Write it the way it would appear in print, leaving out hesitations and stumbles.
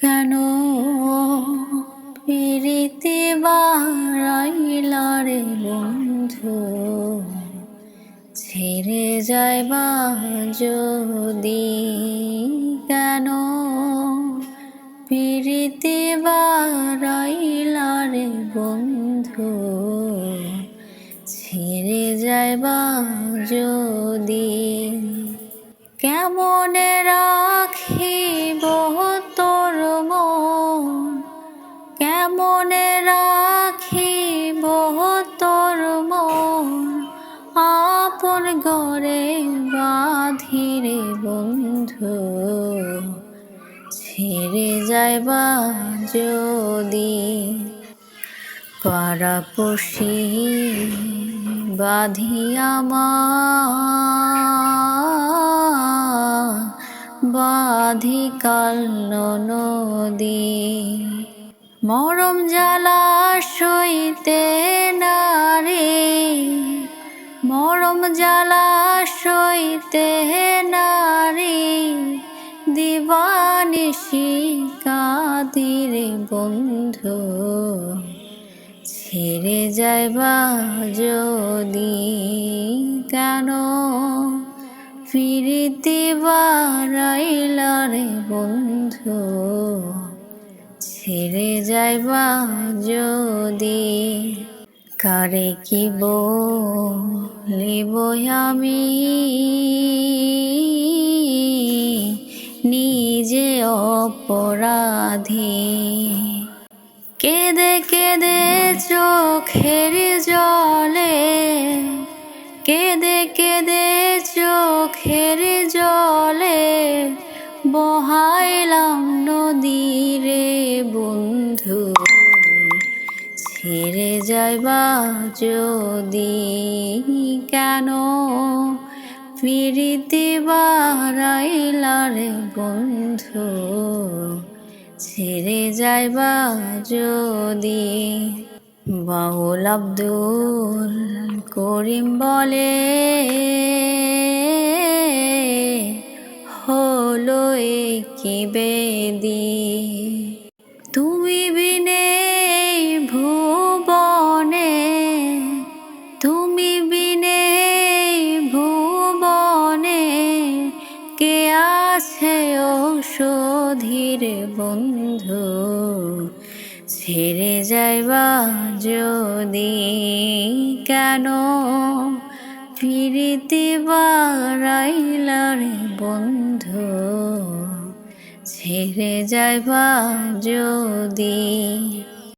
কেন পিরিতি বাড়াইলা রে বন্ধু, ছেড়ে যাইবা যদি? কেন পিরিতি বাড়াইলা রে বন্ধু, ছেড়ে যাইবা যদি? কেমনে রাখিব তোর মন, কেমনে রাখিব তোর মন, আপন ঘরে বাঁধিরে বন্ধু, ছেড়ে যাইবা যদি? পাড়াপড়শি বাঁধিয়া বাঁধি কাল নদী, মরম জ্বালা সইতে নারে, মরম জ্বালা সইতে নারে, দিবানিশি কাঁদিরে বন্ধু, ছেড়ে যাইবা যদি? কেন পিরিতি বাড়াইলা রে বন্ধু, ছেড়ে যাইবা যদি? কারে কি বলিব আমি নিজে অপরাধী, কেঁদে কেঁদে চোখের জলে, কেঁদে কেঁদে চোখের জলে, বহাইলাম নদীরে বন্ধু, ছেড়ে যাইবা যদি? কেন পিরিতি বাড়াইলা রে বন্ধু, ছেড়ে যাইবা যদি? বাউল আব্দুল করিম বলে, হলো কি বেদি, তুমি বিনে ভুবনে, তুমি বিনে ভুবনে, কে আছে ঔষধীর বন্ধু, ছেড়ে যাইবা যদি? কেন পিরিতি বাড়াইলা রে বন্ধু, ছেড়ে যাইবা যদি?